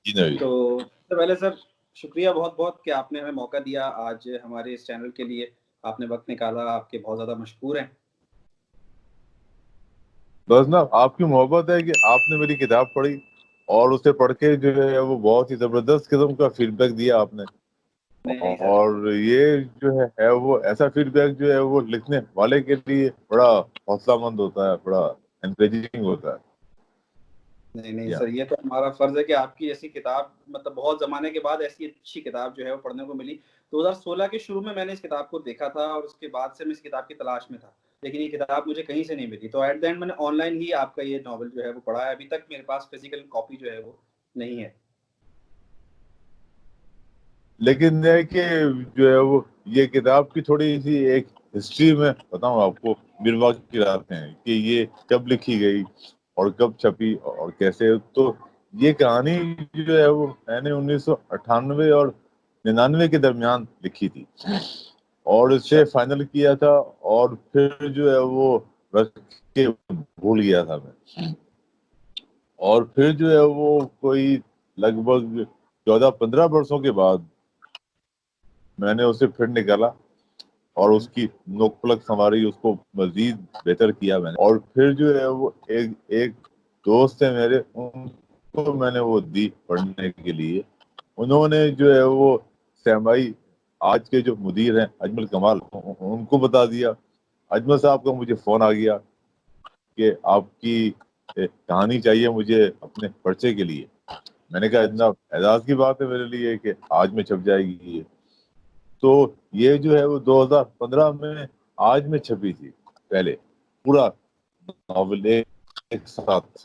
جی نبی. تو سب سے پہلے سر شکریہ بہت بہت کہ آپ نے ہمیں موقع دیا آج ہمارے اس چینل کے لیے. آپ نے وقت نکالا, آپ کے بہت زیادہ مشکور ہیں. بس نا آپ کی محبت ہے کہ آپ نے میری کتاب پڑھی اور اسے پڑھ کے جو ہے وہ بہت ہی زبردست قسم کا فیڈ بیک دیا آپ نے. نہیں سر, اور یہ جو ہے وہ ایسا فیڈ بیک جو ہے وہ لکھنے والے کے لیے بڑا حوصلہ مند ہوتا ہے, بڑا انکریجنگ ہوتا ہے. نہیں سر, یہ تو ہمارا فرض ہے کہ آپ کی ایسی کتاب, مطلب بہت زمانے کے بعد ایسی اچھی کتاب جو ہے وہ پڑھنے کو ملی. 2016 کے شروع میں نے اس کتاب کو دیکھا تھا اور اس کے بعد سے میں اس کتاب کی تلاش میں تھا, لیکن یہ کتاب مجھے کہیں سے نہیں ملی. تو ایٹ دا اینڈ میں نے آن لائن ہی آپ کا یہ ناول جو ہے وہ پڑھا ہے. ابھی تک میرے پاس فزیکل کاپی جو ہے وہ نہیں ہے. لیکن یہ کہ جو ہے وہ یہ کتاب کی تھوڑی سی ایک ہسٹری میں بتاؤں آپ کو, ملواکی راتیں ہیں, کہ یہ کب لکھی گئی اور کب چھپی اور کیسے. تو یہ کہانی جو ہے وہ میں نے 1998 اور 99 کے درمیان لکھی تھی اور اسے فائنل کیا تھا, اور پھر جو ہے وہ رکھ کے بھول گیا تھا میں. اور پھر جو ہے وہ کوئی لگ بھگ 14-15 برسوں کے بعد میں نے اسے پھر نکالا اور اس کی نوک پلک سنواری, اس کو مزید بہتر کیا میں نے. اور پھر جو ہے وہ ایک دوست ہے میرے, ان کو میں نے وہ دی پڑھنے کے لیے. انہوں نے جو ہے وہ سیمائی آج کے جو مدیر ہیں اجمل کمال, ان کو بتا دیا. اجمل صاحب کا مجھے فون آ گیا کہ آپ کی کہانی چاہیے مجھے اپنے پرچے کے لیے. میں نے کہا اتنا اعزاز کی بات ہے میرے لیے کہ آج میں چھپ جائے گی یہ. تو یہ جو ہے وہ 2015 میں آج میں چھپی تھی پہلے, پورا ناول ایک ساتھ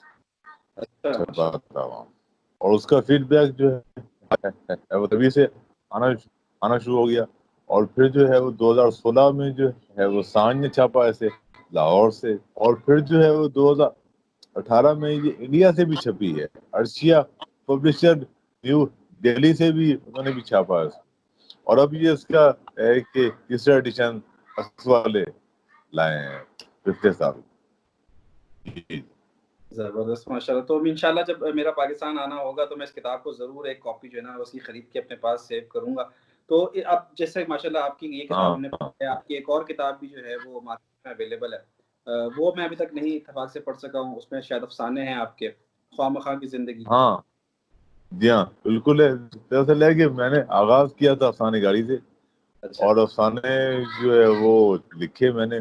چھپا تھا وہاں. اور اس کا فیڈ بیک جو ہے وہ تبھی سے آنا شروع ہو گیا. اور پھر جو ہے وہ 2016 میں جو ہے وہ سانج نے چھاپا ایسے لاہور سے. اور پھر جو ہے وہ 2018 میں یہ انڈیا سے بھی چھپی ہے, ارشیا پبلشر نیو دہلی سے بھی انہوں نے بھی چھاپا ہے. اور اب یہ اس کا ہے کہ تیسرا ایڈیشن والے لائے ہیں پچھلے سال. زبردست, ماشاء اللہ. تو انشاءاللہ جب میرا پاکستان آنا ہوگا تو میں اس کتاب کو ضرور ایک کاپی جو ہے نا اس کی خرید کے اپنے پاس سیو کروں گا. تو اب جیسے ماشاءاللہ آپ کی یہ کتاب ہم نے پڑھی ہے, آپ کی ایک اور کتاب بھی جو ہے وہ مارکیٹ میں اویلیبل ہے, وہ میں ابھی تک نہیں اتفاق سے پڑھ سکا ہوں. اس میں شاید افسانے ہیں آپ کے, خواہ مخواہ کی زندگی. ہاں جی ہاں بالکل ہے. دراصل ہے کہ میں نے آغاز کیا تھا افسانے گاری سے, اور افسانے جو ہے وہ لکھے میں نے,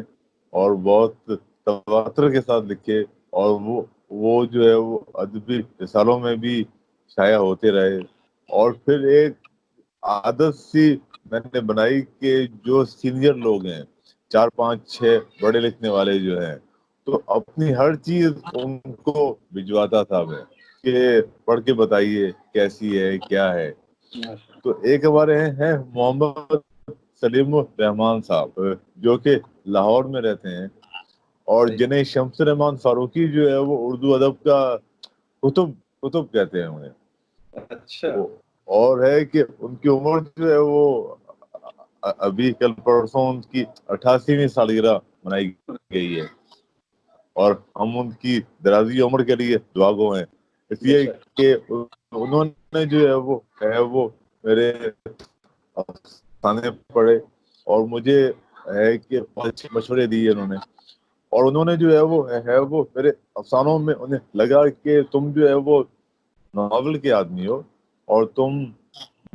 اور بہت تواتر کے ساتھ لکھے. اور وہ جو ہے وہ ادبی رسالوں میں بھی شائع ہوتے رہے. اور پھر ایک عادت سی میں نے بنائی کہ جو سینئر لوگ ہیں, 4-5-6 بڑے لکھنے والے جو ہیں, تو اپنی ہر چیز ان کو بھجواتا تھا میں کہ پڑھ کے بتائیے کیسی ہے کیا ہے. تو ایک ہمارے ہیں محمد سلیم الرحمان صاحب, جو کہ لاہور میں رہتے ہیں, اور جنہیں شمس الرحمان فاروقی جو ہے وہ اردو ادب کا کتب کہتے ہیں انہیں. اور ہے کہ ان کی عمر جو ہے وہ ابھی کل پرسوں ان کی 88ویں سالگرہ منائی گئی ہے, اور ہم ان کی درازی عمر کے لیے دعا گو ہیں. اس لیے کہ انہوں نے جو ہے وہ میرے افسانے پڑھے اور مجھے ہے کہ اچھے مشورے دیے انہوں نے. اور انہوں نے جو ہے وہ میرے افسانوں میں انہیں لگا کہ تم جو ہے وہ ناول کے آدمی ہو, اور تم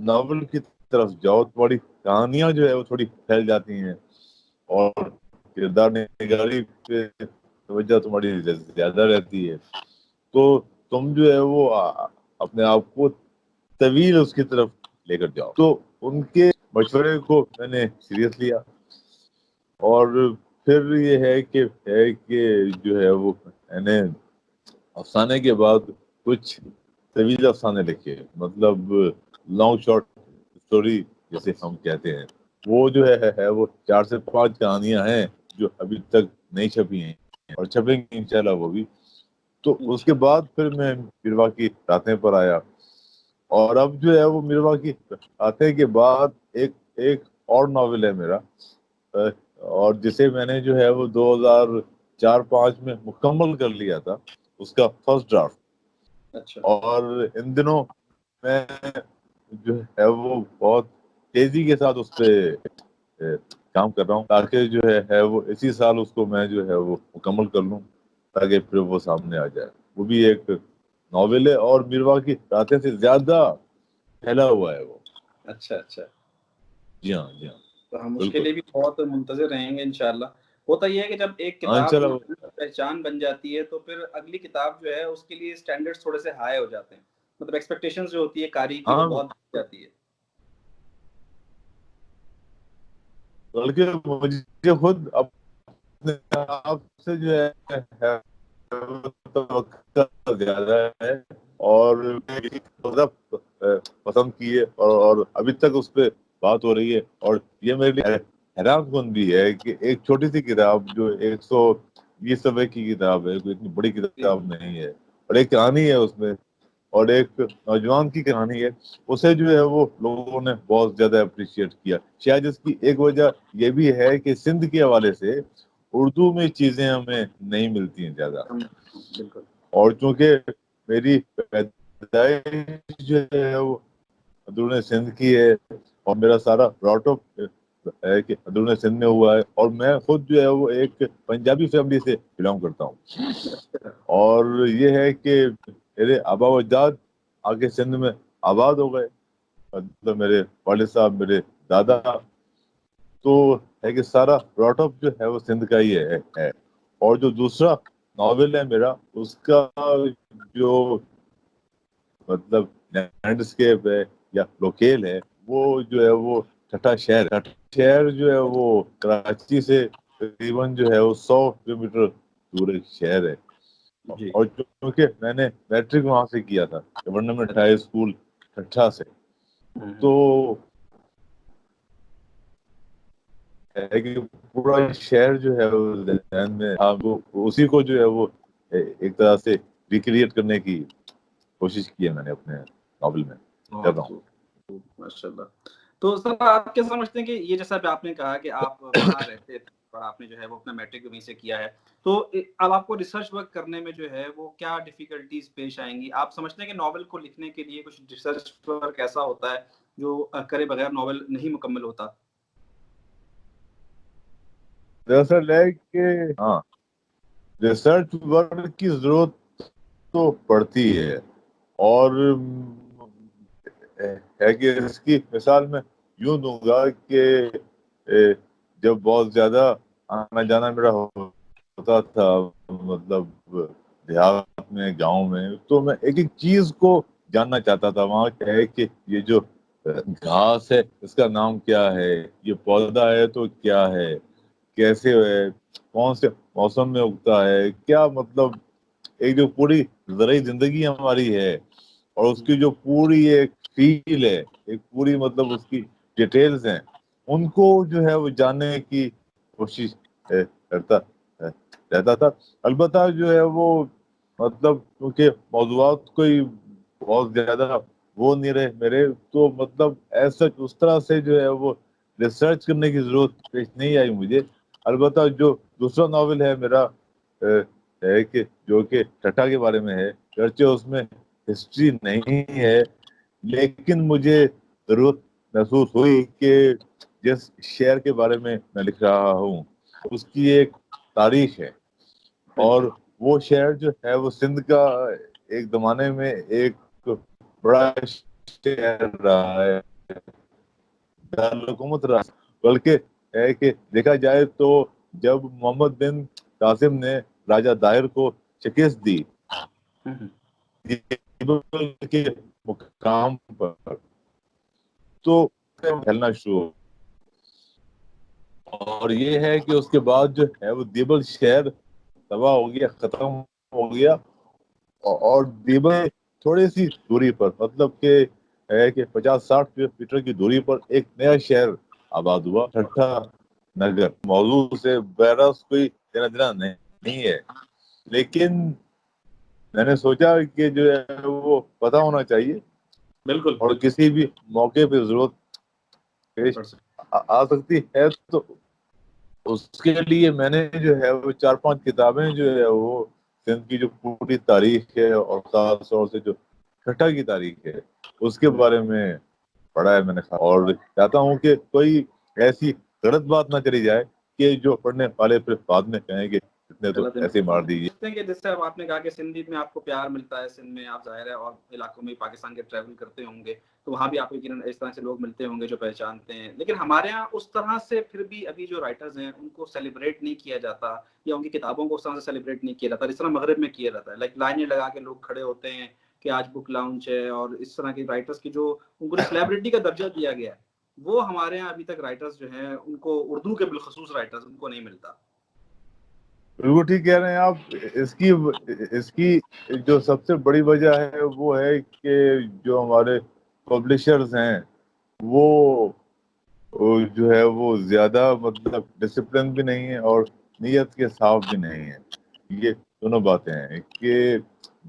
ناول کی طرف جاؤ, تھوڑی کہانیاں جو ہے وہ تھوڑی پھیل جاتی ہیں, اور کردار نگاری پہ توجہ تمہاری زیادہ رہتی ہے. تو تم جو ہے وہ اپنے آپ کو طویل اس کی طرف لے کر جاؤ. تو ان کے مشورے کو میں نے سیریس لیا, اور پھر یہ ہے کہ جو ہے وہ میں نے افسانے کے بعد کچھ طویل افسانے لکھے, مطلب لانگ شارٹ اسٹوری جیسے ہم کہتے ہیں. وہ جو ہے وہ 4 سے 5 کہانیاں ہیں جو ابھی تک نہیں چھپی ہیں, اور چھپیں گی انشاءاللہ وہ بھی. تو اس کے بعد پھر میں ملواکی راتیں پر آیا, اور اب جو ہے وہ ملواکی راتیں کے بعد ایک اور ناول ہے میرا, اور جسے میں نے جو ہے وہ 2004-05 میں مکمل کر لیا تھا, اس کا فرسٹ ڈرافٹ. اور ان دنوں میں جو ہے وہ بہت تیزی کے ساتھ اس پہ کام کر رہا ہوں، تاکہ جو ہے وہ اسی سال اس کو میں جو ہے وہ مکمل کر لوں، تاکہ پھر وہ سامنے آ جائے۔ وہ بھی ایک ناول ہے اور میروا کی راتیں سے زیادہ پھیلا ہوا ہے وہ۔ اچھا اچھا، جی ہاں جی ہاں، تو ہم اس کے بالکل لیے بھی بہت منتظر رہیں گے انشاءاللہ۔ ہوتا یہ ہے کہ جب ایک ہاں کتاب جو چلو۔ ہے پہچان بن جاتی ہے تو پھر اگلی کتاب جو ہے اس کے لیے اسٹینڈرڈز تھوڑے سے ہائی ہو جاتے ہیں، مطلب ایکسپیکٹیشنز جو ہوتی ہے قاری کی وہ ہاں بہت بڑھ جاتی ہے۔ بلکہ مجھے خود اپنے آپ سے جو ہے توقع زیادہ ہے، اور پسند کی ہے، اور ابھی تک اس پہ بات ہو رہی ہے، اور یہ میرے لیے حیران کن بھی ہے کہ ایک چھوٹی سی کتاب جو 120 صفحے کی کتاب ہے، کوئی اتنی بڑی جی کتاب نہیں ہے، اور ایک کہانی ہے اس میں، اور ایک نوجوان کی کہانی ہے، اسے جو ہے وہ لوگوں نے بہت زیادہ اپریشیٹ کیا۔ شاید اس کی ایک وجہ یہ بھی ہے کہ سندھ کے حوالے سے اردو میں چیزیں ہمیں نہیں ملتی ہیں زیادہ، بالکل اور چونکہ میری پیدائش جو ہے وہ اندرون سندھ کی ہے، اور میرا سارا براٹ اپ ہے کہ اندرون سندھ میں ہوا ہے، اور میں خود جو ہے وہ ایک پنجابی فیملی سے بلانگ کرتا ہوں، اور یہ ہے کہ میرے آبا و اجداد آگے سندھ میں آباد ہو گئے، مطلب میرے والد صاحب، میرے دادا، تو ہے کہ سارا براٹ اپ جو ہے وہ سندھ کا ہی ہے۔ اور جو دوسرا ناول ہے میرا، اس کا جو مطلب لینڈسکیپ ہے یا لوکیل ہے، وہ جو ہے وہ ٹھٹھا شہر جو ہے وہ کراچی سے تقریباً جو ہے وہ 100 کلومیٹر دور ایک شہر ہے، جی اور چونکہ میں نے میٹرک وہاں سے کیا تھا، گورنمنٹ ہائی اسکول ٹھٹھا سے، تو ہے کہ پورا شہر جو ہے وہ ذہن میں، اسی کو جو ہے وہ ایک طرح سے ریکریٹ کرنے کی کوشش کی ہے میں نے اپنے ناول میں، کر رہا بہت ہوں۔ خوب ماشاء اللہ۔ تو سر آپ کیا سمجھتے ہیں کہ یہ جیسا آپ نے کہا کہ آپ وہاں رہتے تھے اور آپ نے جو ہے وہ اپنا میٹرک وہیں سے کیا ہے، تو اب آپ کو ریسرچ ورک کرنے میں جو ہے وہ کیا ڈیفیکلٹیز پیش آئیں گی؟ آپ سمجھتے ہیں کہ ناول کو لکھنے کے لیے کچھ ریسرچ ورک ایسا ہوتا ہے جو کرے بغیر ناول نہیں مکمل ہوتا؟ دراصل ہے کہ ہاں، ریسرچ ورک کی ضرورت تو پڑتی ہے، اور ہے کہ اس کی مثال میں یوں دوں گا کہ جب بہت زیادہ آنا جانا میرا ہوتا تھا، مطلب دیہات میں، گاؤں میں، تو میں ایک ایک چیز کو جاننا چاہتا تھا۔ وہاں کیا ہے کہ یہ جو گھاس ہے اس کا نام کیا ہے، یہ پودا ہے تو کیا ہے، کیسے ہے، کون سے موسم میں اگتا ہے، کیا مطلب ایک جو پوری زرعی زندگی ہماری ہے، اور اس کی جو پوری ایک فیل ہے، ایک پوری مطلب اس کی ڈیٹیلز ہیں، ان کو جو ہے وہ جاننے کی کوشش کرتا رہتا تھا۔ البتہ جو ہے وہ مطلب کیونکہ موضوعات کوئی بہت زیادہ وہ نہیں رہے میرے، تو مطلب ایسا اس طرح سے جو ہے وہ ریسرچ کرنے کی ضرورت پیش نہیں آئی مجھے۔ البتہ جو دوسرا ناول ہے میرا، ہے کہ جو کہ ٹھٹھا کے بارے میں ہے، گرچہ اس میں ہسٹری نہیں ہے، لیکن مجھے ضرورت محسوس ہوئی کہ جس شہر کے بارے میں لکھ رہا ہوں اس کی ایک تاریخ ہے، اور وہ شہر جو ہے وہ سندھ کا ایک زمانے میں ایک بڑا شہر رہا ہے، دارالحکومت رہا، بلکہ ہے کہ دیکھا جائے تو جب محمد بن قاسم نے راجہ داہر کو شکست دی کے مقام پر، تو پھیلنا شروع ہو، اور یہ ہے کہ اس کے بعد جو ہے وہ دیبل شہر تباہ ہو گیا، ختم ہو گیا، اور دیبل تھوڑی سی دوری پر، مطلب کہ ہے کہ 50-60 کلومیٹر کی دوری پر ایک نیا شہر آباد ہوا، ٹھٹھا نگر۔ موضوع سے بہرحال کوئی دینا دینا نہیں ہے، لیکن میں نے سوچا کہ جو ہے وہ پتہ ہونا چاہیے، بالکل اور کسی بھی موقع پہ ضرورت پیش آ سکتی ہے، تو اس کے لیے میں نے جو ہے وہ 4-5 کتابیں جو ہے وہ سندھ کی جو پوری تاریخ ہے، اور خاص طور سے جو چھٹا کی تاریخ ہے اس کے بارے میں پڑھا ہے میں نے، اور چاہتا ہوں کہ کوئی ایسی غلط بات نہ کری جائے کہ جو پڑھنے والے پھر بعد میں کہیں کہ اتنے تو ایسے مار دیجیے. کہ جس سے آپ نے کہا کہ سندھی میں آپ کو پیار ملتا ہے، سندھ میں آپ ظاہر ہے اور علاقوں میں پاکستان کے ٹریول کرتے ہوں گے تو وہاں بھی آپ کو یقیناً اس طرح سے لوگ ملتے ہوں گے جو پہچانتے ہیں، لیکن ہمارے ہاں اس طرح سے پھر بھی ابھی جو رائٹرز ہیں ان کو سیلیبریٹ نہیں کیا جاتا، یا ان کی کتابوں کو اس طرح سے سیلیبریٹ نہیں کیا جاتا جس طرح مغرب میں کیا جاتا ہے. لائک لائنیں لگا کے لوگ کھڑے ہوتے ہیں کہ آج بک لاؤنچ ہے، اور اس طرح کی رائٹرز کی جو ان کو سیلیبریٹی کا درجہ دیا گیا ہے وہ ہمارے یہاں ابھی تک رائٹرز جو ہیں ان کو، اردو کے بالخصوص رائٹرز، ان کو نہیں ملتا. بالکل ٹھیک کہہ رہے ہیں آپ. اس کی جو سب سے بڑی وجہ ہے وہ ہے کہ جو ہمارے پبلشرز ہیں وہ جو ہے وہ زیادہ مطلب ڈسپلن بھی نہیں ہے اور نیت کے صاف بھی نہیں ہے. یہ دونوں باتیں ہیں کہ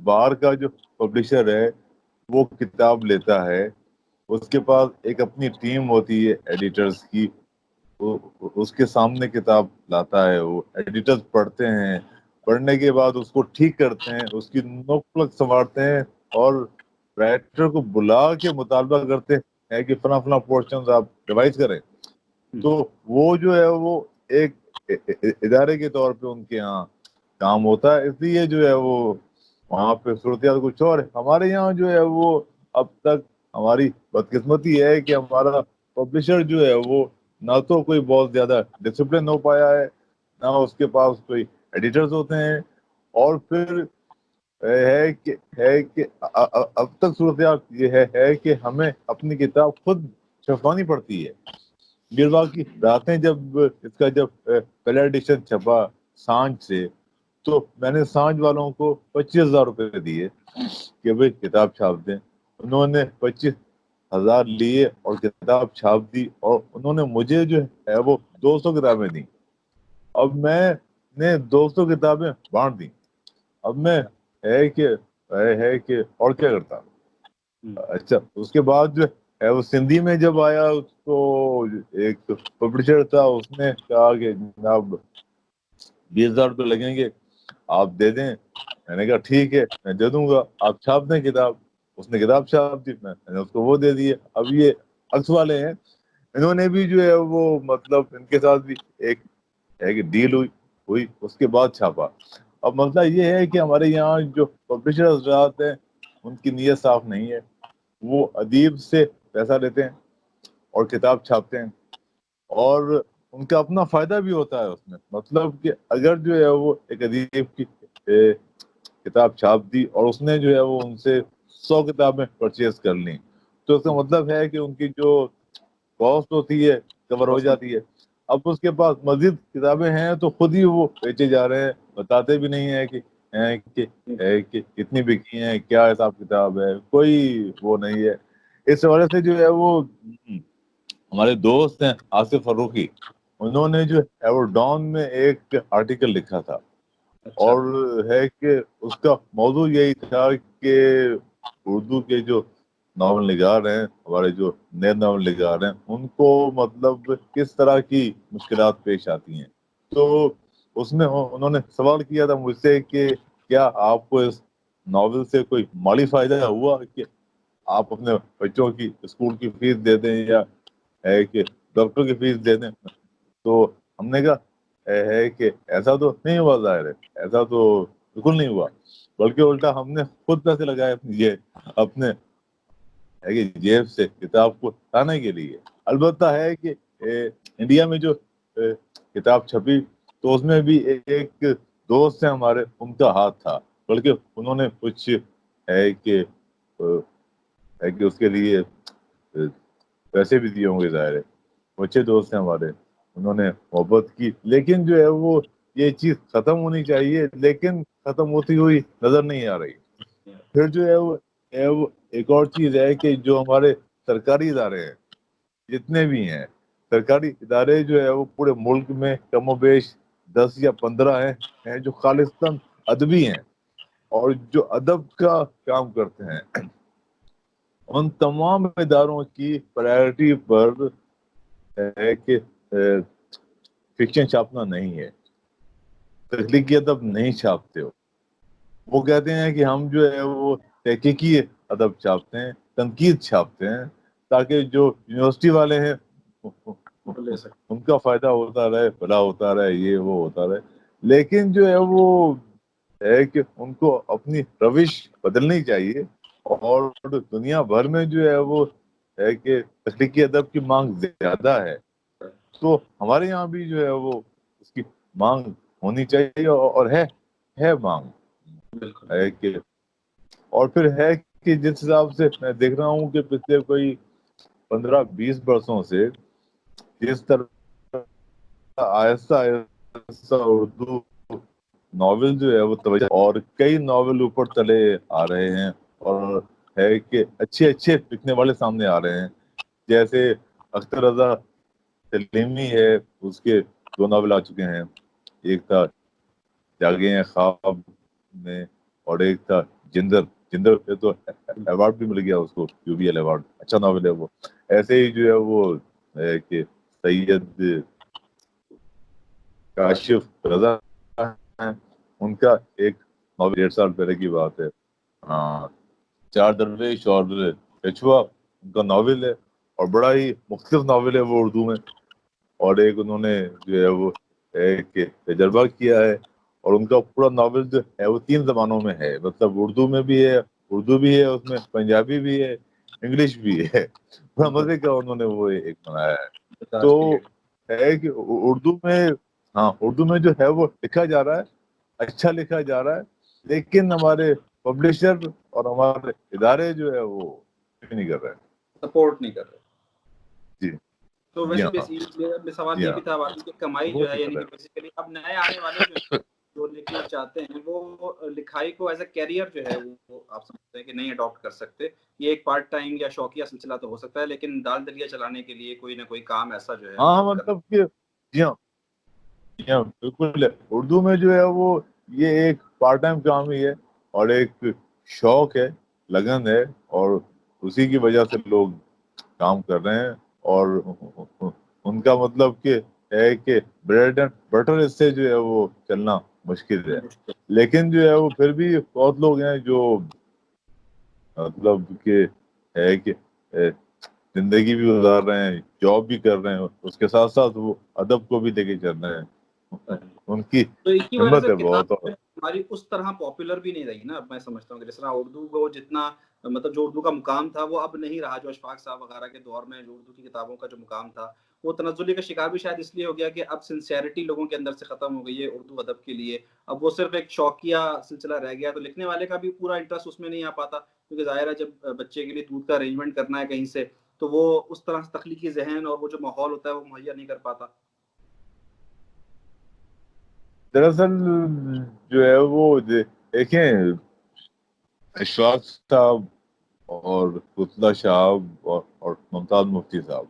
باہر کا جو پبلشر ہے وہ کتاب لیتا ہے، اس کے پاس ایک اپنی ٹیم ہوتی ہے ایڈیٹرز کی، اس کے سامنے کتاب لاتا ہے، وہ ایڈیٹرز پڑھتے ہیں، پڑھنے کے بعد اس کو ٹھیک کرتے ہیں، اس کی نقل سنوارتے ہیں اور رائٹر کو بلا کے مطالبہ کرتے ہیں کہ فلاں فلاں پورشنز آپ ریوائز کریں. تو وہ جو ہے وہ ایک ادارے کے طور پہ ان کے یہاں کام ہوتا ہے، اس لیے جو ہے وہ وہاں پہ صورتحال کچھ اور ہے. ہمارے یہاں جو ہے وہ اب تک ہماری بدقسمتی ہے کہ ہمارا پبلشر جو ہے وہ نہ تو کوئی بہت زیادہ ڈسپلن ہو پایا ہے، نہ اس کے پاس کوئی ایڈیٹرز ہوتے ہیں، اور پھر ہے کہ اب تک صورتحال یہ ہے کہ ہمیں اپنی کتاب خود چھپانی پڑتی ہے. گروا کی راتیں جب اس کا جب پہلا ایڈیشن چھپا سانج سے، تو میں نے سانج والوں کو 25,000 روپے دیے کہ بھائی کتاب چھاپ دیں. انہوں نے 25,000 لیے اور کتاب چھاپ دی، اور انہوں نے مجھے جو ہے وہ 200 کتابیں دی. اب میں نے 200 کتابیں بانٹ دی. اب میں ہے کہ اور کیا کرتا. اچھا اس کے بعد جو ہے وہ سندھی میں جب آیا تو ایک پبلشر تھا، اس نے کہا کہ جناب 20,000 روپے لگیں گے، آپ دے دیں. میں نے کہا ٹھیک ہے میں دے دوں گا، آپ چھاپ دیں کتاب. اس نے کتاب چھاپ دی، میں نے اس کو وہ دے دیے. اب یہ عکس والے ہیں، انہوں نے بھی جو ہے وہ مطلب ان کے ساتھ بھی ایک ہے کہ ڈیل ہوئی اس کے بعد چھاپا. اب مسئلہ یہ ہے کہ ہمارے یہاں جو پبلشر حضرات ہیں ان کی نیت صاف نہیں ہے، وہ ادیب سے پیسہ لیتے ہیں اور کتاب چھاپتے ہیں، اور ان کا اپنا فائدہ بھی ہوتا ہے اس میں. مطلب کہ اگر جو ہے وہ ایک ادیب کی کتاب چھاپ دی اور اس نے جو ہے وہ ان سے 100 کتابیں پرچیز کر لیں، تو اس کا مطلب ہے کہ ان کی جو کاسٹ ہوتی ہے کور ہو جاتی ہے. اب اس کے پاس مزید کتابیں ہیں تو خود ہی وہ بیچے جا رہے ہیں، بتاتے بھی نہیں ہیں کہ کتنی بکی ہیں، کیا حساب کتاب ہے، کوئی وہ نہیں ہے. اس وجہ سے جو ہے وہ ہمارے دوست ہیں آصف فروخی، انہوں نے جو ایورڈون میں ایک آرٹیکل لکھا تھا، اور ہے کہ اس کا موضوع یہی تھا کہ اردو کے جو ناول نگار ہیں، ہمارے جو نئے ناول نگار ہیں، ان کو مطلب کس طرح کی مشکلات پیش آتی ہیں. تو اس میں انہوں نے سوال کیا تھا مجھ سے کہ کیا آپ کو اس ناول سے کوئی مالی فائدہ ہوا کہ آپ اپنے بچوں کی اسکول کی فیس دے دیں یا ہے کہ ڈاکٹر کی فیس دے دیں. تو ہم نے کہا ہے کہ ایسا تو نہیں ہوا، ظاہر ہے ایسا تو بالکل نہیں ہوا، بلکہ الٹا ہم نے خود پیسے لگائے اپنے جیب سے کتاب کو لانے کے لیے. البتہ ہے کہ انڈیا میں جو کتاب چھپی تو اس میں بھی ایک دوست ہیں ہمارے، ان کا ہاتھ تھا، بلکہ انہوں نے کچھ ہے کہ اس کے لیے پیسے بھی دیے ہوں گے، ظاہر ہے اچھے دوست ہیں ہمارے، انہوں نے محبت کی. لیکن جو ہے وہ یہ چیز ختم ہونی چاہیے، لیکن ختم ہوتی ہوئی نظر نہیں آ رہی. پھر جو ہے وہ ایک اور چیز ہے کہ جو ہمارے سرکاری ادارے ہیں، جتنے بھی ہیں سرکاری ادارے جو ہے وہ پورے ملک میں کم و بیش 10 یا 15 ہیں جو خالصتاً ادبی ہیں اور جو ادب کا کام کرتے ہیں. ان تمام اداروں کی پرائرٹی پر ہے کہ فکشن چھاپنا نہیں ہے، تخلیقی ادب نہیں چھاپتے ہو. وہ کہتے ہیں کہ ہم جو ہے وہ تحقیقی ادب چھاپتے ہیں, تنقید چھاپتے ہیں, تاکہ جو یونیورسٹی والے ہیں ان کا فائدہ ہوتا رہے, بھلا ہوتا رہے, یہ وہ ہوتا رہے. لیکن جو ہے وہ ہے کہ ان کو اپنی روش بدلنی چاہیے, اور دنیا بھر میں جو ہے وہ ہے کہ تخلیقی ادب کی مانگ زیادہ ہے, تو ہمارے یہاں بھی جو ہے وہ اس کی مانگ ہونی چاہیے, اور ہے مانگ ہے کہ, اور پھر ہے کہ جس حساب سے میں دیکھ رہا ہوں کہ پچھلے کوئی 15-20 برسوں سے جس طرح آہستہ آہستہ اردو ناول جو ہے وہ توجہ, اور کئی ناول اوپر چلے آ رہے ہیں, اور ہے کہ اچھے لکھنے والے سامنے آ رہے ہیں. جیسے اختر رضا سلیمی ہے, اس کے 2 ناول آ چکے ہیں, ایک تھا جاگے ہیں خواب میں, اور ایک تھا جندر پہ تو ایوارڈ بھی مل گیا اس کو, UBL ایوارڈ, اچھا ناول ہے وہ. ایسے ہی جو ہے وہ ہے کہ سید کاشف رضا ہیں, ان کا ایک ناول 1.5 سال پہلے کی بات ہے, 4 درویش اور کچھوا, ان کا ناول ہے, اور بڑا ہی مختلف ناول ہے وہ اردو میں. اور ایک انہوں نے جو ہے وہ ایک تجربہ کیا ہے, اور ان کا پورا ناول جو ہے وہ 3 زبانوں میں ہے, مطلب اردو بھی ہے اس میں, پنجابی بھی ہے, انگلش بھی ہے. بڑا مزے کا انہوں نے وہ ایک بنایا ہے. تو ہے کہ اردو میں جو ہے وہ لکھا جا رہا ہے, اچھا لکھا جا رہا ہے, لیکن ہمارے پبلشر اور ہمارے ادارے جو ہے وہ نہیں کر رہے, سپورٹ نہیں کر رہے. جی. تو ویسے سوال یہ بھی تھا کہ کمائی جو ہے, یعنی کہ بیسیکلی اب نئے آنے والے جو لکھنا چاہتے ہیں وہ لکھائی کو ایز اے کیریئر جو ہے وہ آپ سمجھتے ہیں کہ نہیں اڈاپٹ کر سکتے. یہ ایک پارٹ ٹائم یا شوقیہ سلسلہ تو ہو سکتا ہے, لیکن دال دلیا چلانے کے لیے کوئی نہ کوئی کام ایسا جو ہے, ہاں مطلب کہ جی ہاں بالکل, اردو میں جو ہے وہ یہ ایک پارٹ ٹائم کام ہی ہے, اور ایک شوق ہے, لگن ہے, اور اسی کی وجہ سے لوگ کام کر رہے ہیں. اور ان کا مطلب کہ ہے کہ بریڈ اینڈ بٹر اس سے جو ہے وہ چلنا مشکل ہے. لیکن جو ہے وہ پھر بھی بہت لوگ ہیں جو مطلب کہ ہے کہ زندگی بھی گزار رہے ہیں, جاب بھی کر رہے ہیں, اس کے ساتھ ساتھ وہ ادب کو بھی لے کے چل رہے ہیں. ان کی تو اس کی وجہ ہمت سے ہے بہت. ہماری اس طرح پاپولر بھی نہیں رہی نا. اب میں سمجھتا ہوں کہ جس طرح اردو کو جتنا مطلب جو اردو کا مقام تھا وہ اب نہیں رہا. جو اشفاق صاحب وغیرہ کے دور میں جو اردو کی کتابوں کا جو مقام تھا وہ تنزلی کا شکار بھی شاید اس لیے ہو گیا کہ اب سنسیئرٹی لوگوں کے اندر سے ختم ہو گئی ہے اردو ادب کے لیے. اب وہ صرف ایک شوقیہ سلسلہ رہ گیا, تو لکھنے والے کا بھی پورا انٹرسٹ اس میں نہیں آ پاتا, کیونکہ ظاہر ہے جب بچے کے لیے دودھ کا ارینجمنٹ کرنا ہے کہیں سے, تو وہ اس طرح سے تخلیقی ذہن اور وہ جو ماحول ہوتا ہے وہ مہیا نہیں کر پاتا. دراصل جو ہے وہ دیکھیں, اشفاق صاحب اور پتلا صاحب اور ممتاز مفتی صاحب,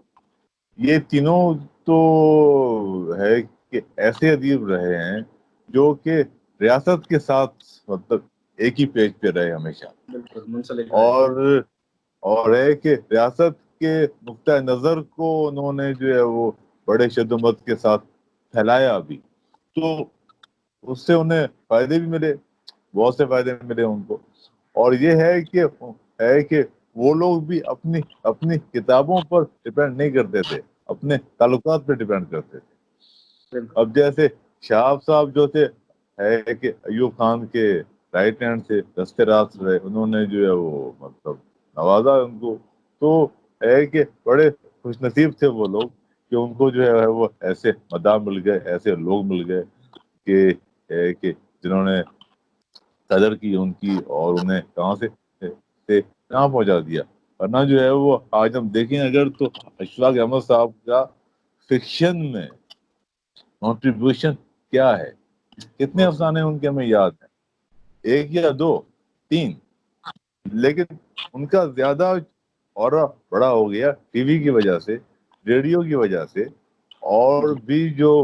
یہ تینوں تو ہے کہ ایسے ادیب رہے ہیں جو کہ ریاست کے ساتھ مطلب ایک ہی پیج پہ رہے ہمیشہ, اور ہے کہ ریاست کے نقطۂ نظر کو انہوں نے جو ہے وہ بڑے شدت کے ساتھ پھیلایا بھی. تو اس سے انہیں فائدے بھی ملے, بہت سے فائدے ملے ان کو. اور یہ ہے کہ وہ لوگ بھی اپنی کتابوں پر ڈپینڈ نہیں کرتے تھے, اپنے تعلقات پہ ڈپینڈ کرتے تھے. اب جیسے شہاب صاحب جو تھے ہے کہ ایوب خان کے رائٹ ہینڈ سے دستے راست رہے, انہوں نے جو ہے وہ مطلب نوازا ان کو. تو ہے کہ بڑے خوش نصیب تھے وہ لوگ کہ ان کو جو ہے وہ ایسے مداح مل گئے, ایسے لوگ مل گئے کہ جنہوں نے قدر کی ان کی, اور انہیں کہاں سے کہاں پہنچا دیا. ورنہ جو ہے وہ آج ہم دیکھیں اگر تو اشفاق احمد صاحب کا فکشن میں کنٹریبیوشن کیا ہے, کتنے افسانے ان کے ہمیں یاد ہیں, 1 یا 2, 3, لیکن ان کا زیادہ اور بڑا ہو گیا ٹی وی کی وجہ سے, ریڈیو کی وجہ سے, اور بھی جو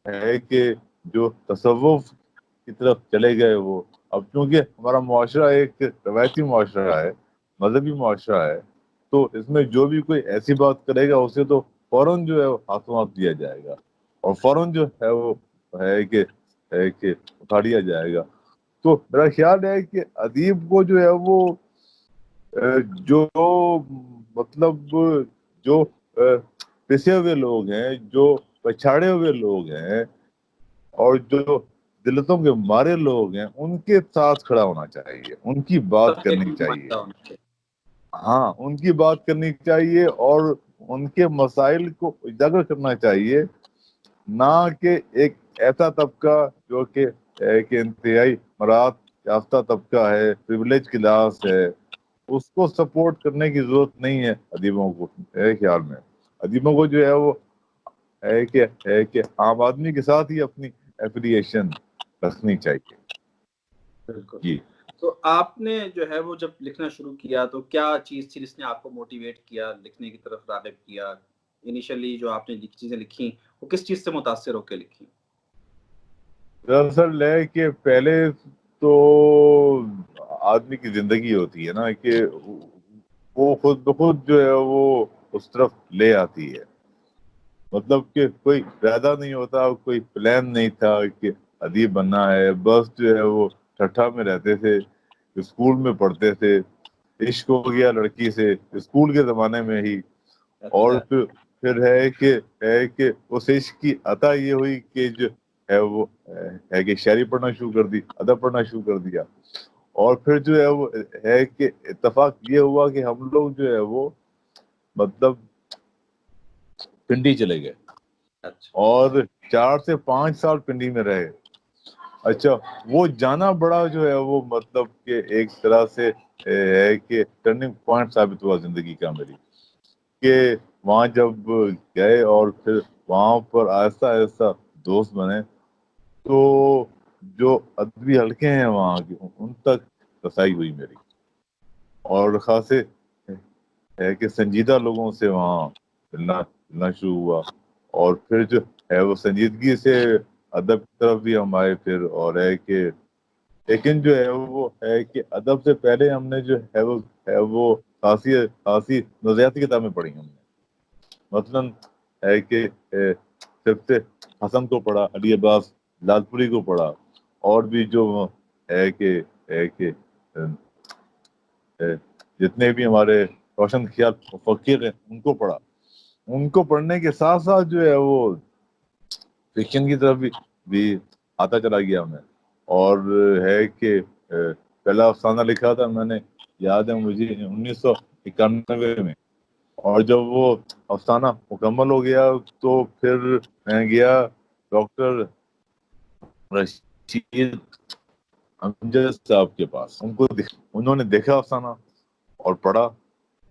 ہے کہ جو تصوف کی طرف چلے گئے وہ. اب کیونکہ ہمارا معاشرہ ایک روایتی معاشرہ ہے, مذہبی معاشرہ ہے, تو اس میں جو بھی کوئی ایسی بات کرے گا اسے تو فوراً جو ہے ہاتھوں ہاتھ دیا جائے گا, اور فوراً جو ہے وہ ہے کہ اٹھا لیا جائے گا. تو میرا خیال ہے کہ ادیب کو جو ہے وہ جو مطلب جو پسے ہوئے لوگ ہیں، جو پچھاڑے ہوئے لوگ ہیں، اور جو دلتوں کے مارے لوگ ہیں، ان کے ساتھ کھڑا ہونا چاہیے، ان کی بات کرنی چاہیے. ہاں، ان کی بات کرنی چاہیے اور ان کے مسائل کو اجاگر کرنا چاہیے، نہ کہ ایک ایسا طبقہ جو کہ ایک انتہائی مراد یافتہ طبقہ ہے، پریولیج کلاس ہے، اس کو سپورٹ کرنے کی ضرورت نہیں ہے. ادیبوں کو میرے خیال میں ادیبوں کو جو ہے وہ ہے کہ عام آدمی کے ساتھ ہی اپنی ایفیلیشن رکھنی چاہیے. بالکل. جی. تو آپ نے جو ہے وہ جب لکھنا شروع کیا تو کیا چیز تھی جس نے آپ کو موٹیویٹ کیا، لکھنے کی طرف راغب کیا؟ انیشلی جو آپ نے چیزیں لکھی وہ کس چیز سے متاثر ہو کے لکھی؟ دراصل ہے کہ پہلے تو آدمی کی زندگی ہوتی ہے نا کہ وہ خود بخود جو ہے وہ اس طرف لے آتی ہے. مطلب کہ کوئی پیدا نہیں ہوتا، کوئی پلان نہیں تھا کہ ادیب بننا ہے. بس جو ہے وہ ٹھٹھا میں رہتے تھے، اسکول میں پڑھتے تھے، عشق ہو گیا لڑکی سے اسکول کے زمانے میں ہی. اور پھر ہے کہ اس عشق کی عطا یہ ہوئی کہ جو ہے وہ ہے کہ شاعری پڑھنا شروع کر دی، ادب پڑھنا شروع کر دیا. اور پھر جو ہے وہ ہے کہ اتفاق یہ ہوا کہ ہم لوگ جو ہے وہ مطلب پنڈی چلے گئے اور 4 سے 5 سال پنڈی میں رہے. اچھا، وہ جانا بڑا جو ہے وہ مطلب کہ ایک طرح سے ہے کہ ٹرننگ پوائنٹ ثابت ہوا زندگی کا میری، کہ وہاں جب گئے اور پھر وہاں پر آہستہ آہستہ دوست بنے، تو جو ادبی حلقے ہیں وہاں کے ان تک رسائی ہوئی میری، اور خاصے ہے کہ سنجیدہ لوگوں سے وہاں ملنا شروع ہوا. اور پھر جو ہے وہ سنجیدگی سے ادب کی طرف بھی ہم آئے پھر. اور ہے کہ لیکن جو ہے وہ ہے کہ ادب سے پہلے ہم نے جو ہے وہ خاصی نظریاتی کتابیں پڑھی ہم نے. مثلاً ہے کہ سب سے حسن کو پڑھا، علی عباس لالپوری کو پڑھا، اور بھی جو ہے کہ جتنے بھی ہمارے روشن خیال فقیر ہیں ان کو پڑھا. ان کو پڑھنے کے ساتھ ساتھ جو ہے وہ فکشن کی طرف بھی آتا چلا گیا میں. اور ہے کہ پہلا افسانہ لکھا تھا میں نے، یاد ہے مجھے 1991 میں. اور جب وہ افسانہ مکمل ہو گیا تو پھر میں گیا ڈاکٹر رشید امجد صاحب کے پاس. انہوں نے دیکھا افسانہ اور پڑھا،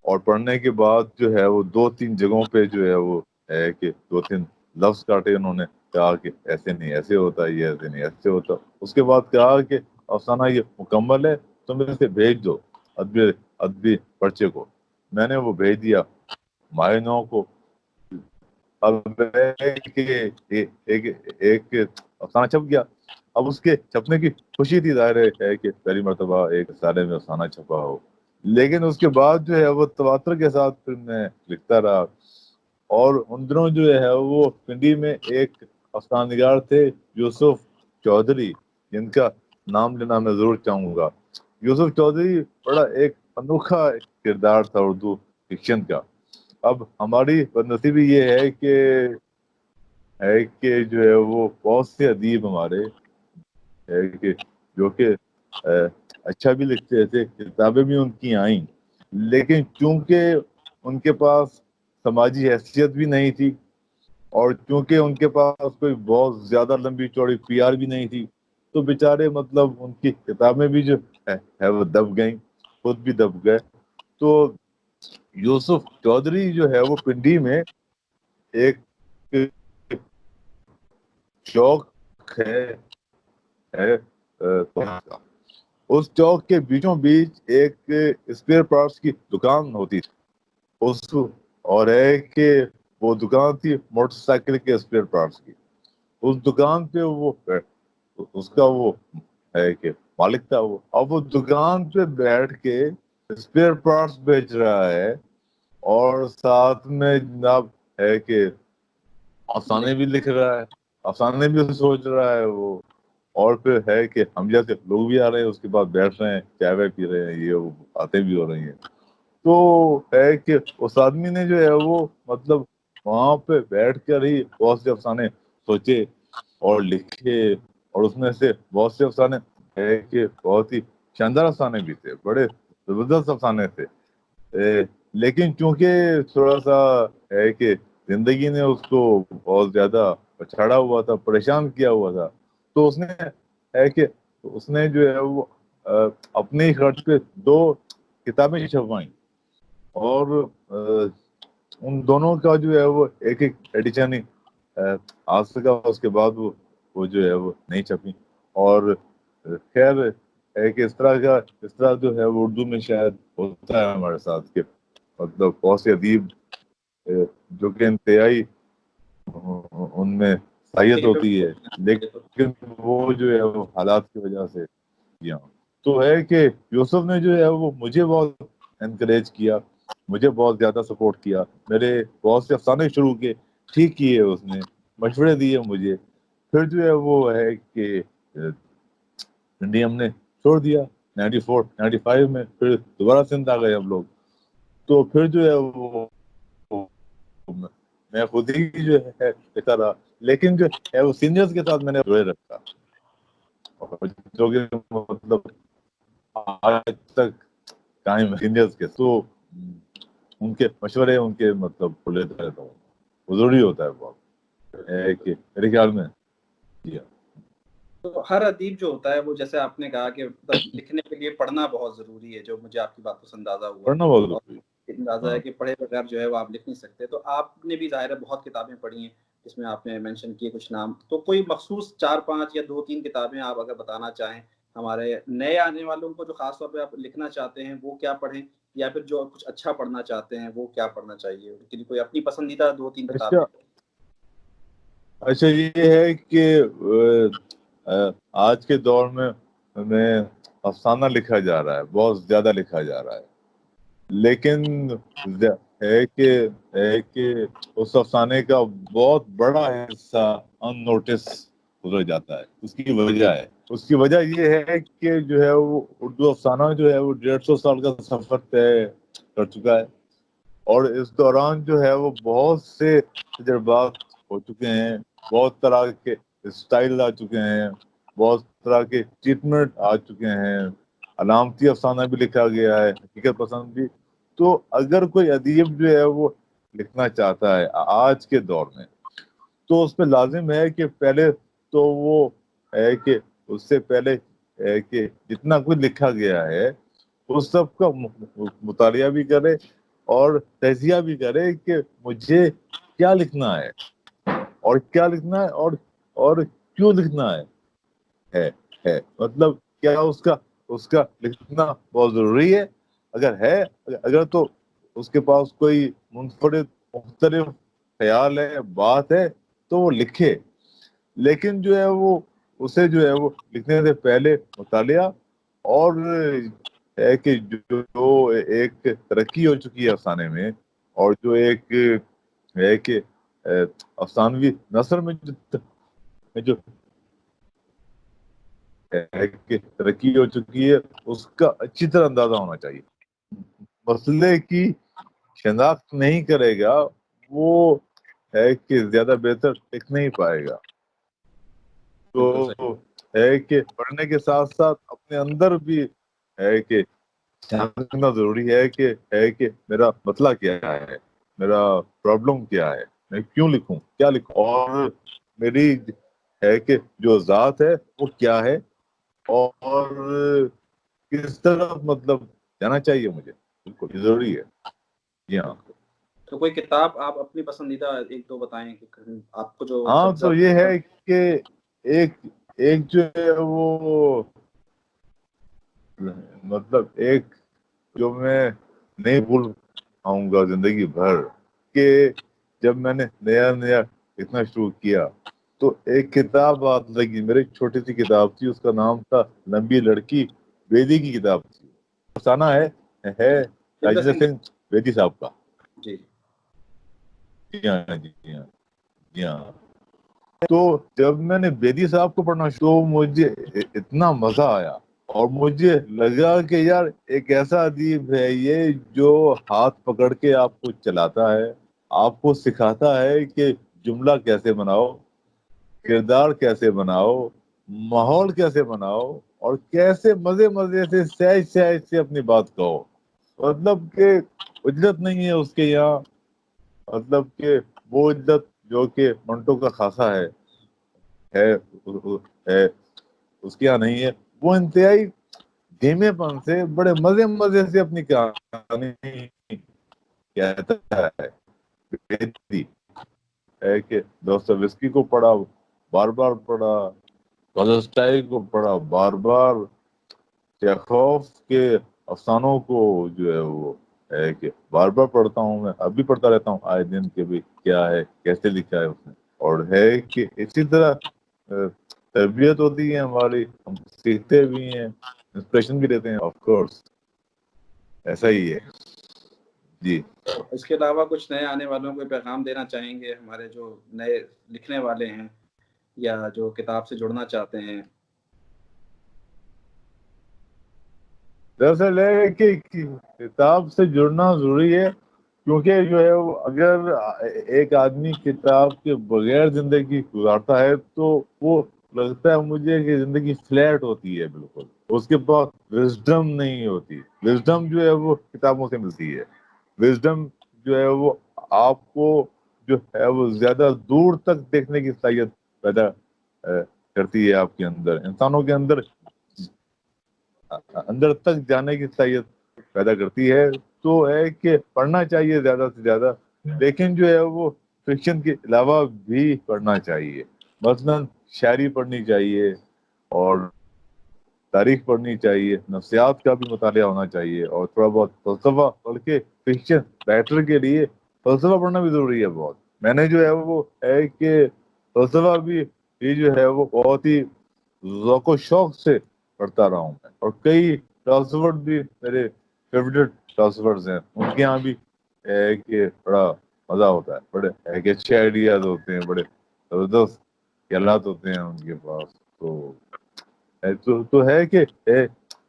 اور پڑھنے کے بعد جو ہے وہ 2-3 جگہوں پہ جو ہے وہ ہے کہ 2-3 لفظ کاٹے. انہوں نے کہا کہ ایسے نہیں ایسے ہوتا، یہ ایسے نہیں ایسے ہوتا. اس کے بعد کہا کہ افسانہ یہ مکمل ہے، تم اسے بھیج دو ادبی پرچے کو. میں نے وہ بھیج دیا ماہرینوں کو. اب ایک افسانہ چھپ گیا. اب اس کے چھپنے کی خوشی تھی، ظاہر ہے کہ پہلی مرتبہ ایک رسالے میں افسانہ چھپا ہو. لیکن اس کے بعد جو ہے وہ تواتر کے ساتھ پھر میں لکھتا رہا. اور ان دنوں جو ہے وہ پنڈی میں ایک افسانہ نگار تھے یوسف چودھری، جن کا نام لینا میں ضرور چاہوں گا. یوسف چودھری بڑا ایک انوکھا کردار تھا اردو فکشن کا. اب ہماری بدنصیبی یہ ہے کہ جو ہے وہ بہت سے ادیب ہمارے ہے کہ جو کہ اچھا بھی لکھتے تھے، کتابیں بھی ان کی آئیں، لیکن چونکہ ان کے پاس سماجی حیثیت بھی نہیں تھی، اور چونکہ ان کے پاس کوئی بہت زیادہ لمبی چوڑی پی آر بھی نہیں تھی، تو بیچارے مطلب ان کی کتابیں بھی جو ہے وہ دب گئیں، خود بھی دب گئے. تو یوسف چودھری جو ہے وہ پنڈی میں ایک چوک ہے اس چوک کے بیچوں بیچ ایک اسپیئر پارٹس کی دکان ہوتی تھی اور ہے کہ وہ دکان تھی موٹر سائیکل کے اسپیئر پارٹس کی. اس دکان پہ وہ اس کا وہ ہے کہ مالک تھا وہ. اب وہ دکان پہ بیٹھ کے اسپیئر پارٹس بیچ رہا ہے، اور ساتھ میں جناب ہے کہ افسانے بھی لکھ رہا ہے، افسانے بھی سوچ رہا ہے وہ. اور پھر ہے کہ ہم جیسے لوگ بھی آ رہے ہیں, اس کے بعد بیٹھ رہے ہیں, چائے وائے پی رہے ہیں, یہ وہ باتیں بھی ہو رہی ہیں. تو ہے کہ اس آدمی نے جو ہے وہ مطلب وہاں پہ بیٹھ کر ہی بہت سے افسانے سوچے اور لکھے, اور اس میں سے بہت سے افسانے ہے کہ بہت ہی شاندار افسانے بھی تھے, بڑے زبردست افسانے تھے. لیکن چونکہ تھوڑا سا ہے کہ زندگی نے اس کو بہت زیادہ پچھاڑا ہوا تھا, پریشان کیا ہوا تھا, تو اس نے ہے کہ اس نے جو ہے وہ اپنے ہی خرچ پہ 2 کتابیں چھپوائیں, اور ان دونوں کا جو ہے وہ ایک ایڈیشن ہی آج سکا. اس کے بعد وہ جو ہے وہ نہیں چھپی. اور خیر ہے کہ اس طرح جو ہے وہ اردو میں شاید ہوتا ہے ہمارے ساتھ, کہ مطلب بہت سے ادیب جو کہ انتہائی ان میں صلاحیت ہوتی ہے, لیکن وہ جو ہے وہ حالات کی وجہ سے. جی ہاں, تو ہے کہ یوسف نے جو ہے وہ مجھے بہت انکریج کیا, مجھے بہت زیادہ سپورٹ کیا, میرے بہت سے افسانے شروع کیے, ٹھیک کیے, اس نے مشورے دیے مجھے. پھر جو ہے وہ ہے کہ انڈیا ہم نے چھوڑ دیا 94 95 میں, پھر دوبارہ سندھ آ گئے ہم لوگ. تو پھر جو ہے وہ میں خود ہی جو ہے لکھتا رہا, لیکن جو ہے وہ سینئرز کے ساتھ میں نے جوڑے رکھا, جو کہ مطلب آج تک قائم سینئرز کے. تو ان کے مشورے, ان کے مطلب کھلے رہتا ہوں, وہ ضروری ہوتا ہے بہت, کہ میرے خیال میں. جی ہاں, تو ہر ادیب جو ہوتا ہے وہ جیسے آپ نے کہا کہ لکھنے کے لیے پڑھنا بہت ضروری ہے, جو مجھے آپ کی بات سے اندازہ ہوا, پڑھنا بہت اور ضروری ہے. اندازہ ہاں, ہے کہ پڑھے بغیر جو ہے وہ آپ لکھ نہیں سکتے. تو آپ نے بھی ظاہر ہے بہت کتابیں پڑھی ہیں, جس میں آپ نے مینشن کیے کچھ نام. تو کوئی مخصوص 4-5 یا 2-3 کتابیں آپ اگر بتانا چاہیں ہمارے نئے آنے والوں کو, جو خاص طور پہ آپ لکھنا چاہتے ہیں, وہ کیا پڑھیں, یا پھر جو کچھ اچھا پڑھنا چاہتے ہیں وہ کیا پڑھنا چاہیے, ان کے لیے کوئی اپنی پسندیدہ 2-3 کتابیں. اچھا یہ ہے کہ آج کے دور میں افسانہ لکھا جا رہا ہے, بہت زیادہ لکھا جا رہا ہے, لیکن ہے کہ اس افسانے کا بہت بڑا حصہ ان نوٹس گزر جاتا ہے. اس کی وجہ ہے, اس کی وجہ یہ ہے کہ جو ہے وہ اردو افسانہ جو ہے وہ 150 سال کا سفر طے کر چکا ہے, اور اس دوران جو ہے وہ بہت سے تجربات ہو چکے ہیں, بہت طرح کے اسٹائل آ چکے ہیں, بہت طرح کے ٹریٹمنٹ آ چکے ہیں, علامتی افسانہ بھی لکھا گیا ہے, حقیقت پسند بھی. تو اگر کوئی ادیب جو ہے وہ لکھنا چاہتا ہے آج کے دور میں, تو اس پہ لازم ہے کہ پہلے تو وہ ہے کہ اس سے پہلے ہے کہ جتنا کچھ لکھا گیا ہے اس سب کا مطالعہ بھی کرے, اور تجزیہ بھی کرے کہ مجھے کیا لکھنا ہے, اور کیا لکھنا ہے, اور کیوں لکھنا ہے مطلب کیا اس کا لکھنا بہت ضروری ہے. اگر تو اس کے پاس کوئی منفرد مختلف خیال ہے, بات ہے, تو وہ لکھے. لیکن جو ہے وہ اسے جو ہے وہ لکھنے سے پہلے مطالعہ, اور ہے کہ جو ایک ترقی ہو چکی ہے افسانے میں, اور جو ایک ہے کہ افسانوی نثر میں جو کہ ترقی ہو چکی ہے, اس کا اچھی طرح اندازہ ہونا چاہیے. مسئلے کی شناخت نہیں کرے گا وہ ہے کہ زیادہ بہتر لکھ نہیں پائے گا. تو ہے کہ پڑھنے کے ساتھ ساتھ اپنے اندر بھی ہے کہ جاننا ضروری ہے کہ میرا مسئلہ کیا ہے, میرا پرابلم کیا ہے, میں کیوں لکھوں, کیا لکھوں, اور میری ہے کہ جو ذات ہے وہ کیا ہے, اور کس طرح مطلب جانا چاہیے مجھے. بالکل یہ ضروری ہے. جی ہاں, تو کوئی کتاب آپ اپنی پسندیدہ 1-2 بتائیں کہ آپ کو جو ہاں سب سے تو یہ ہے کہ ایک جو ہے وہ مطلب ایک جو میں نہیں بھول آؤں گا زندگی بھر, کہ جب میں نے نیا لکھنا شروع کیا تو ایک کتاب آتی لگی, میری چھوٹی سی کتاب تھی, اس کا نام تھا لمبی لڑکی, بیدی کی کتاب تھی. افسانہ ہے راجندر سنگھ بیدی صاحب کا. جی جی ہاں, جی ہاں, جی ہاں. تو جب میں نے بیدی صاحب کو پڑھنا تو مجھے اتنا مزہ آیا، اور مجھے لگا کہ یار ایک ایسا ادیب ہے یہ جو ہاتھ پکڑ کے آپ کو چلاتا ہے، آپ کو سکھاتا ہے کہ جملہ کیسے بناؤ، کردار کیسے بناؤ، ماحول کیسے بناؤ، اور کیسے مزے مزے سے سہج سہج سے اپنی بات کہو۔ مطلب کہ اجرت نہیں ہے اس کے یہاں، مطلب کہ وہ عزت جو کہ منٹو کا خاصا ہے اس کے یہاں نہیں ہے۔ وہ انتہائی دھیمے پن سے بڑے مزے مزے سے اپنی کہانی کہتا ہے۔ ہے کہ دوستویسکی کو پڑھا، بار بار پڑھا، تولستائی کو پڑھا بار بار، چیخوف کے افسانوں کو جو ہے وہ ہے کہ بار بار پڑھتا ہوں، میں اب بھی پڑھتا رہتا ہوں آئے دن کہ بھی کیا ہے، کیسے لکھا ہے اس نے۔ اور ہے کہ اسی طرح تربیت ہوتی ہے ہماری، ہم سیکھتے بھی ہیں، انسپریشن بھی لیتے ہیں، آف کورس ایسا ہی ہے جی۔ اس کے علاوہ کچھ نئے آنے والوں کو پیغام دینا چاہیں گے، ہمارے جو نئے لکھنے والے ہیں یا جو کتاب سے جڑنا چاہتے ہیں؟ دراصل ہے کہ کتاب سے جڑنا ضروری ہے، کیونکہ جو ہے اگر ایک آدمی کتاب کے بغیر زندگی گزارتا ہے تو وہ لگتا ہے مجھے کہ زندگی فلیٹ ہوتی ہے بالکل، اس کے پاس وزڈم نہیں ہوتی۔ وزڈم جو ہے وہ کتابوں سے ملتی ہے، وزڈم جو ہے وہ آپ کو جو ہے وہ زیادہ دور تک دیکھنے کی صلاحیت پیدا کرتی ہے، آپ کے اندر، انسانوں کے اندر تک جانے کی صلاحیت پیدا کرتی ہے۔ تو ہے کہ پڑھنا چاہیے زیادہ سے زیادہ، لیکن جو ہے وہ فکشن کے علاوہ بھی پڑھنا چاہیے، مثلاً شاعری پڑھنی چاہیے، اور تاریخ پڑھنی چاہیے، نفسیات کا بھی مطالعہ ہونا چاہیے، اور تھوڑا بہت فلسفہ، بلکہ فکشن رائٹر کے لیے فلسفہ پڑھنا بھی ضروری ہے بہت۔ میں نے جو ہے وہ ہے کہ فلسفہ بھی یہ جو ہے وہ بہت ہی ذوق و شوق سے پڑھتا رہا ہوں میں، اور کئی فلاسفر بھی میرے فیوریٹ فلاسفرز ہیں، ان کے یہاں بھی ہے کہ بڑا مزہ ہوتا ہے، بڑے ہے کہ اچھے آئیڈیاز ہوتے ہیں، بڑے زبردست خیالات ہوتے ہیں ان کے پاس۔ تو ہے کہ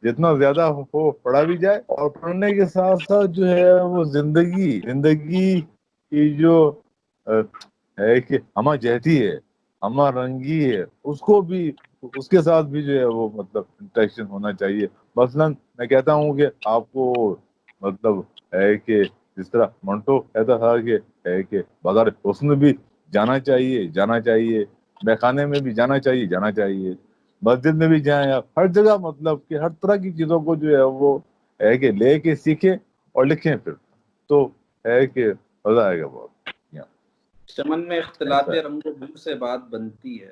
جتنا زیادہ ہو پڑھا بھی جائے، اور پڑھنے کے ساتھ ساتھ جو ہے وہ زندگی کی جو ہے کہ ہمہ جہتی ہے، ہمہ رنگی ہے، اس کو بھی، اس کے ساتھ بھی جو ہے وہ مطلب انٹریکشن ہونا چاہیے۔ مثلاً میں کہتا ہوں کہ آپ کو مطلب ہے کہ جس طرح منٹو کہتا تھا کہ ہے کہ بازار حسن بھی جانا چاہیے، میخانے میں بھی جانا چاہیے، مسجد میں بھی جائیں آپ، ہر جگہ، مطلب کہ ہر طرح کی چیزوں کو جو ہے وہ ہے کہ لے کے سیکھیں اور لکھیں، پھر تو ہے کہ مزہ آئے گا بہت۔ چمن میں اختلاط رنگ و بو سے بات بنتی ہے،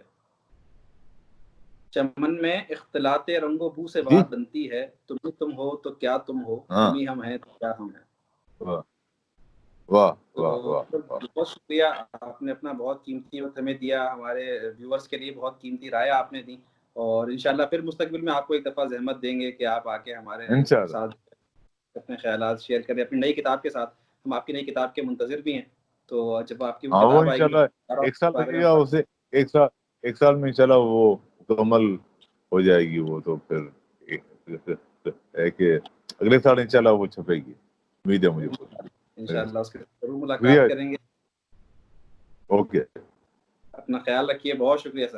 چمن میں اختلاط رنگ و بو سے جی، بات بنتی ہے، تم ہو تو کیا تم ہو، ہاں، ہم ہیں تو کیا ہم ہیں۔ واہ واہ تو واہ واہ واہ۔ بہت شکریہ، آپ نے اپنا بہت قیمتی وقت ہمیں دیا، ہمارے ویورز کے لیے بہت قیمتی رائے آپ نے دی، اور انشاءاللہ پھر مستقبل میں آپ کو ایک دفعہ زحمت دیں گے کہ آپ آ کے ہمارے انشاءاللہ ساتھ اپنے خیالات شیئر کریں اپنی نئی کتاب کے ساتھ۔ ہم آپ کی نئی کتاب کے منتظر بھی ہیں، تو جب آپ کی وہ ہاں، وہ کتاب آئے گی انشاءاللہ ایک سال بارے لگے میں گا اسے، ایک سال میں انشاءاللہ وہ مکمل ہو جائے گی، وہ تو پھر ہے کہ اگلے سال انشاءاللہ وہ چھپے گی، امید ہے مجھے انشاءاللہ اس کے ضرور شکریہ۔ ملاقات کریں گے۔ اوکے، اپنا خیال رکھیے، بہت شکریہ سر۔